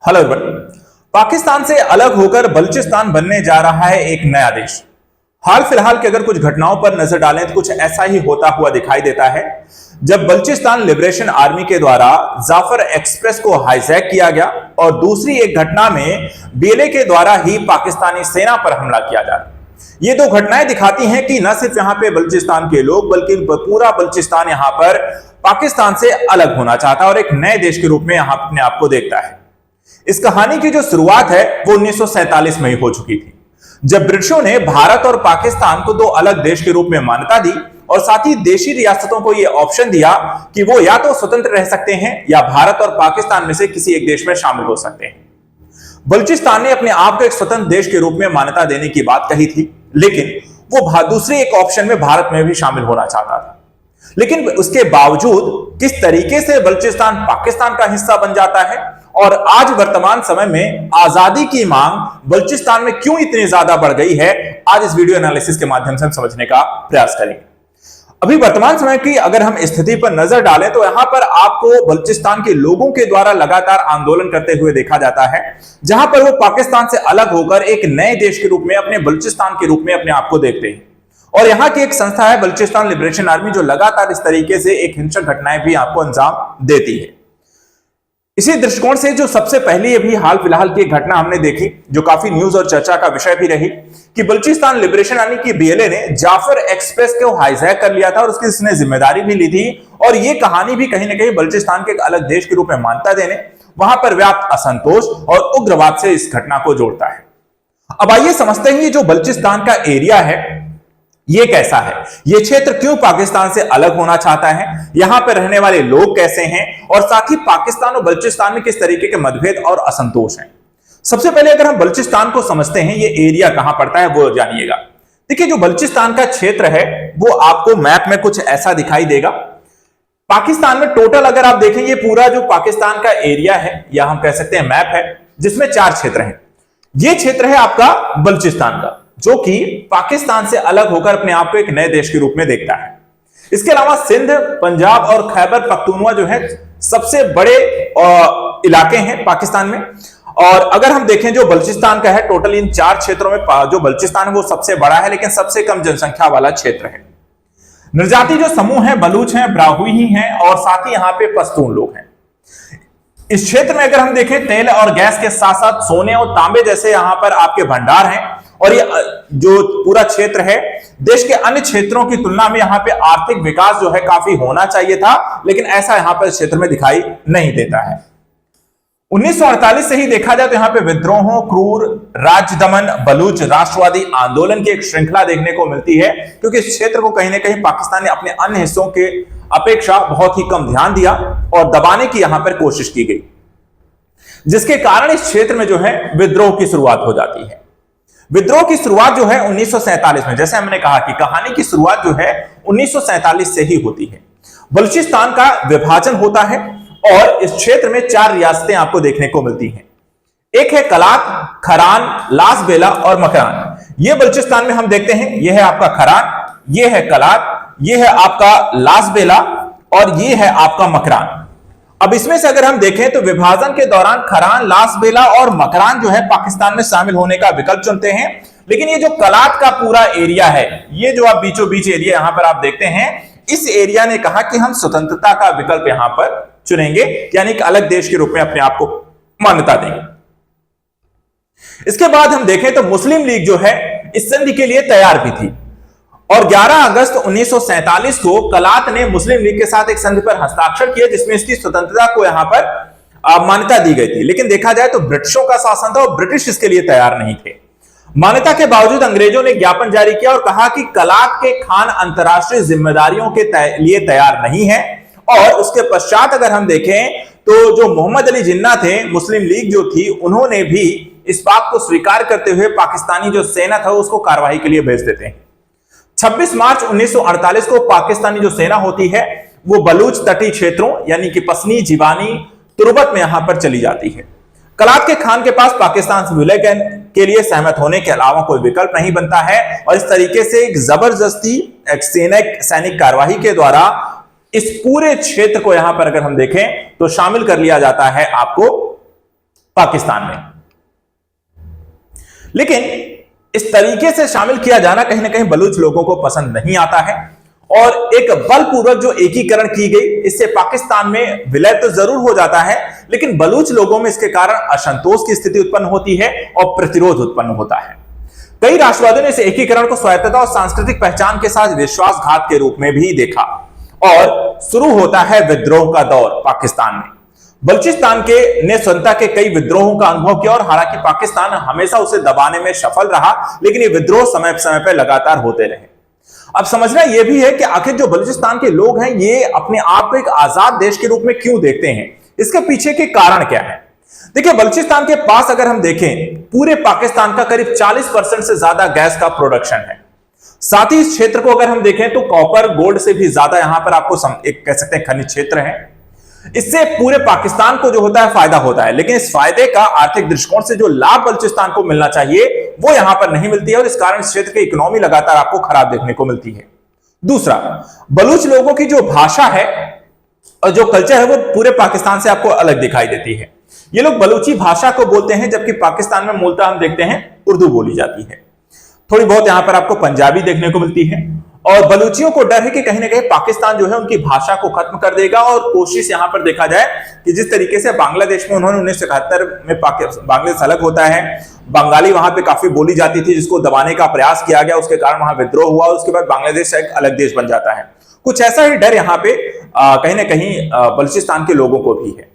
Hello everyone. Pakistan से अलग होकर बलूचिस्तान बनने जा रहा है एक नया देश। हाल फिलहाल के अगर कुछ घटनाओं पर नजर डालें तो कुछ ऐसा ही होता हुआ दिखाई देता है। जब बलूचिस्तान लिबरेशन आर्मी के द्वारा जाफर एक्सप्रेस को हाईजैक किया गया और दूसरी एक घटना में बीएलए के द्वारा ही पाकिस्तानी सेना पर हमला किया जा रहा। ये दो घटनाएं दिखाती हैं कि न सिर्फ यहां पे बलूचिस्तान के लोग बल्कि पूरा बलूचिस्तान यहां पर पाकिस्तान से अलग होना चाहता है और एक नए देश के रूप में यहां अपने आप को देखता है। इस कहानी की जो शुरुआत है वो 1947 में ही हो चुकी थी, जब ब्रिटिशों ने भारत और पाकिस्तान को दो अलग देश के रूप में मान्यता दी और साथ ही देशी रियासतों को यह ऑप्शन दिया कि वो या तो स्वतंत्र रह सकते हैं या भारत और पाकिस्तान में से किसी एक देश में शामिल हो सकते हैं। बलूचिस्तान ने अपने आप को एक स्वतंत्र देश के रूप में मान्यता देने की बात कही थी, लेकिन वो दूसरे एक ऑप्शन में भारत में भी शामिल होना चाहता था। लेकिन उसके बावजूद किस तरीके से बलूचिस्तान पाकिस्तान का हिस्सा बन जाता है और आज वर्तमान समय में आजादी की मांग बलूचिस्तान में क्यों इतनी ज्यादा बढ़ गई है, आज इस वीडियो एनालिसिस के माध्यम से हम समझने का प्रयास करेंगे। अभी वर्तमान समय की अगर हम स्थिति पर नजर डालें तो यहां पर आपको बलूचिस्तान के लोगों के द्वारा लगातार आंदोलन करते हुए देखा जाता है, जहां पर वो पाकिस्तान से अलग होकर एक नए देश के रूप में अपने बलूचिस्तान के रूप में अपने आप को देखते हैं। और यहां की एक संस्था है बलूचिस्तान लिबरेशन आर्मी, जो लगातार इस तरीके से एक हिंसक घटनाएं भी आपको अंजाम देती है। इसी दृष्टिकोण से जो सबसे पहली अभी हाल फिलहाल की घटना हमने देखी, जो काफी न्यूज और चर्चा का विषय भी रही, कि बलूचिस्तान लिबरेशन आर्मी की बीएलए ने जाफर एक्सप्रेस को हाईजैक कर लिया था और उसकी इसने जिम्मेदारी भी ली थी। और यह कहानी भी कहीं ना कहीं बलूचिस्तान के एक अलग देश के रूप में मान्यता देने, वहां पर व्याप्त असंतोष और उग्रवाद से इस घटना को जोड़ता है। अब आइए समझते हैं ये जो बलूचिस्तान का एरिया है ये कैसा है, ये क्षेत्र क्यों पाकिस्तान से अलग होना चाहता है, यहां पर रहने वाले लोग कैसे हैं और साथ ही पाकिस्तान और बलूचिस्तान में किस तरीके के मतभेद और असंतोष हैं। सबसे पहले अगर हम बलूचिस्तान को समझते हैं, ये एरिया कहां पड़ता है वो जानिएगा। देखिए, जो बलूचिस्तान का क्षेत्र है वो आपको मैप में कुछ ऐसा दिखाई देगा। पाकिस्तान में टोटल अगर आप देखें, ये पूरा जो पाकिस्तान का एरिया है या हम कह सकते हैं मैप है, जिसमें 4 क्षेत्र हैं। ये क्षेत्र है आपका बलूचिस्तान का, जो कि पाकिस्तान से अलग होकर अपने आप को एक नए देश के रूप में देखता है। इसके अलावा सिंध, पंजाब और खैबर पख्तूनख्वा जो है सबसे बड़े इलाके हैं पाकिस्तान में। और अगर हम देखें जो बलूचिस्तान का है, टोटल इन 4 क्षेत्रों में जो बलूचिस्तान है वो सबसे बड़ा है, लेकिन सबसे कम जनसंख्या वाला क्षेत्र है। निर्जाति जो समूह है, बलूच हैं, ब्राहुई हैं और साथ ही यहां पे पश्तून लोग हैं। इस क्षेत्र में अगर हम देखें, तेल और गैस के साथ साथ सोने और तांबे जैसे यहां पर आपके भंडार हैं। और ये जो पूरा क्षेत्र है, देश के अन्य क्षेत्रों की तुलना में यहां पे आर्थिक विकास जो है काफी होना चाहिए था, लेकिन ऐसा यहां पर क्षेत्र में दिखाई नहीं देता है। 1948 से ही देखा जाए तो यहां पे विद्रोहों, क्रूर राज्य दमन, बलूच राष्ट्रवादी आंदोलन की एक श्रृंखला देखने को मिलती है, क्योंकि इस क्षेत्र को कहीं ना कहीं पाकिस्तान ने अपने अन्य हिस्सों के अपेक्षा बहुत ही कम ध्यान दिया और दबाने की यहां पर कोशिश की गई, जिसके कारण इस क्षेत्र में जो है विद्रोह की शुरुआत हो जाती है। विद्रोह की शुरुआत जो है 1947 में, जैसे हमने कहा कि कहानी की शुरुआत जो है 1947 से ही होती है। बलूचिस्तान का विभाजन होता है और इस क्षेत्र में 4 रियासतें आपको देखने को मिलती हैं। एक है कलात, खरान, लास बेला और मकरान। ये बलूचिस्तान में हम देखते हैं, यह है आपका खरान, यह है कलात, यह है आपका लास बेला और यह है आपका मकरान। अब इसमें से अगर हम देखें तो विभाजन के दौरान खरान, लास बेला और मकरान जो है पाकिस्तान में शामिल होने का विकल्प चुनते हैं, लेकिन ये जो कलात का पूरा एरिया है, ये जो आप बीचों बीच एरिया यहां पर आप देखते हैं, इस एरिया ने कहा कि हम स्वतंत्रता का विकल्प यहां पर चुनेंगे, यानी एक अलग देश के रूप में अपने आप को मान्यता देंगे। इसके बाद हम देखें तो मुस्लिम लीग जो है इस संधि के लिए तैयार भी थी और 11 अगस्त 1947 को कलात ने मुस्लिम लीग के साथ एक संधि पर हस्ताक्षर किया, जिसमें इसकी स्वतंत्रता को यहां पर मान्यता दी गई थी। लेकिन देखा जाए तो ब्रिटिशों का शासन था और ब्रिटिश इसके लिए तैयार नहीं थे। मान्यता के बावजूद अंग्रेजों ने ज्ञापन जारी किया और कहा कि कलात के खान अंतरराष्ट्रीय जिम्मेदारियों के लिए तैयार नहीं है। और उसके पश्चात अगर हम देखें तो जो मोहम्मद अली जिन्ना थे, मुस्लिम लीग जो थी, उन्होंने भी इस बात को स्वीकार करते हुए पाकिस्तानी जो सेना था उसको कार्रवाई के लिए भेज देते हैं। 26 मार्च 1948 को पाकिस्तानी जो सेना होती है वो बलूच तटीय क्षेत्रों यानी कि पसनी, जिवानी, तुर्बत में यहां पर चली जाती है। कलात के खान के पास पाकिस्तान से विलय के लिए सहमत होने के अलावा कोई विकल्प नहीं बनता है और इस तरीके से एक जबरदस्ती एक सैनिक कार्यवाही के द्वारा इस पूरे क्षेत्र को यहां पर अगर हम देखें तो शामिल कर लिया जाता है आपको पाकिस्तान में। लेकिन इस तरीके से शामिल किया जाना कहीं ना कहीं बलूच लोगों को पसंद नहीं आता है और एक बलपूर्वक जो एकीकरण की गई, इससे पाकिस्तान में विलय तो जरूर हो जाता है, लेकिन बलूच लोगों में इसके कारण असंतोष की स्थिति उत्पन्न होती है और प्रतिरोध उत्पन्न होता है। कई राष्ट्रवादियों ने इस एकीकरण को स्वायत्तता और सांस्कृतिक पहचान के साथ विश्वासघात के रूप में भी देखा और शुरू होता है विद्रोह का दौर पाकिस्तान में। बलूचिस्तान के ने स्वतंत्रता के कई विद्रोहों का अनुभव किया और हालांकि पाकिस्तान हमेशा उसे दबाने में सफल रहा, लेकिन ये विद्रोह समय समय पर लगातार होते रहे। अब समझना यह भी है कि आखिर जो बलूचिस्तान के लोग हैं ये अपने आप को एक आजाद देश के रूप में क्यों देखते हैं, इसके पीछे के कारण क्या है। देखिए, बलूचिस्तान के पास अगर हम देखें, पूरे पाकिस्तान का करीब 40% से ज्यादा गैस का प्रोडक्शन है। साथ ही इस क्षेत्र को अगर हम देखें तो कॉपर गोल्ड से भी ज्यादा यहां पर आपको एक कह सकते हैं खनिज क्षेत्र है। इससे पूरे पाकिस्तान को जो होता है फायदा होता है, लेकिन इस फायदे का आर्थिक दृष्टिकोण से जो लाभ बलूचिस्तान को मिलना चाहिए वो यहां पर नहीं मिलती है और इस कारण इस क्षेत्र की इकोनॉमी लगातार आपको खराब देखने को मिलती है। दूसरा, बलूच लोगों की जो भाषा है और जो कल्चर है वो पूरे पाकिस्तान से आपको अलग दिखाई देती है। ये लोग बलूची भाषा को बोलते हैं, जबकि पाकिस्तान में मूलतः हम देखते हैं उर्दू बोली जाती है। थोड़ी बहुत यहां पर आपको पंजाबी देखने को मिलती है और बलूचियों को डर है कि कहीं ना कहीं पाकिस्तान जो है उनकी भाषा को खत्म कर देगा और कोशिश यहां पर देखा जाए कि जिस तरीके से बांग्लादेश में उन्होंने 1971 में बांग्लादेश अलग होता है, बंगाली वहां पे काफी बोली जाती थी जिसको दबाने का प्रयास किया गया, उसके कारण वहां विद्रोह हुआ, उसके बाद बांग्लादेश एक अलग देश बन जाता है। कुछ ऐसा ही डर यहां पे कहीं ना कहीं बलूचिस्तान के लोगों को भी है।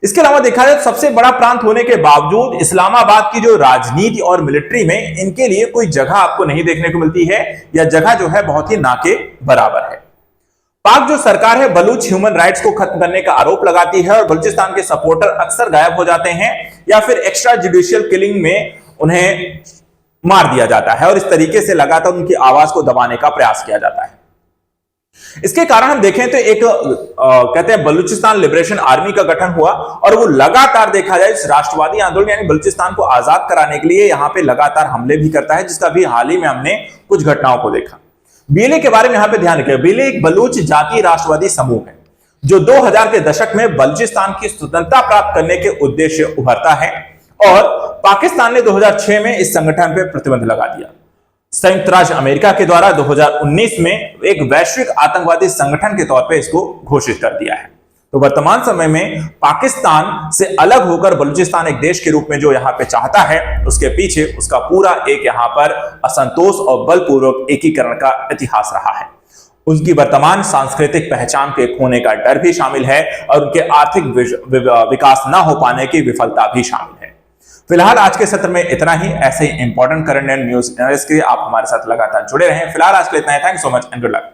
इसके अलावा देखा जाए सबसे बड़ा प्रांत होने के बावजूद इस्लामाबाद की जो राजनीति और मिलिट्री में इनके लिए कोई जगह आपको नहीं देखने को मिलती है, या जगह जो है बहुत ही ना के बराबर है। पाक जो सरकार है बलूच ह्यूमन राइट्स को खत्म करने का आरोप लगाती है और बलूचिस्तान के सपोर्टर अक्सर गायब हो जाते हैं या फिर एक्स्ट्रा जुडिशियल किलिंग में उन्हें मार दिया जाता है और इस तरीके से लगातार उनकी आवाज को दबाने का प्रयास किया जाता है। इसके कारण हम देखें तो एक कहते हैं बलूचिस्तान लिबरेशन आर्मी का गठन हुआ और वो लगातार देखा जाए इस राष्ट्रवादी आंदोलन यानी बलूचिस्तान को आजाद कराने के लिए यहां पे लगातार हमले भी करता है, जिसका भी हाल ही में हमने कुछ घटनाओं को देखा। बीएलए के बारे में यहां पे ध्यान रखें। बीएलए एक बलूच जातीय राष्ट्रवादी समूह है जो 2000 के दशक में बलूचिस्तान की स्वतंत्रता प्राप्त करने के उद्देश्य उभरता है और पाकिस्तान ने 2006 में इस संगठन पर प्रतिबंध लगा दिया। संयुक्त राज्य अमेरिका के द्वारा 2019 में एक वैश्विक आतंकवादी संगठन के तौर पे इसको घोषित कर दिया है। तो वर्तमान समय में पाकिस्तान से अलग होकर बलूचिस्तान एक देश के रूप में जो यहां पे चाहता है, उसके पीछे उसका पूरा एक यहां पर असंतोष और बलपूर्वक एकीकरण का इतिहास रहा है। उनकी वर्तमान सांस्कृतिक पहचान के खोने का डर भी शामिल है और उनके आर्थिक विकास न हो पाने की विफलता भी शामिल है। फिलहाल आज के सत्र में इतना ही। ऐसे ही इंपॉर्टेंट करंट एंड न्यूज के लिए आप हमारे साथ लगातार जुड़े रहें। फिलहाल आज के लिए इतना ही। Thanks so much and good luck.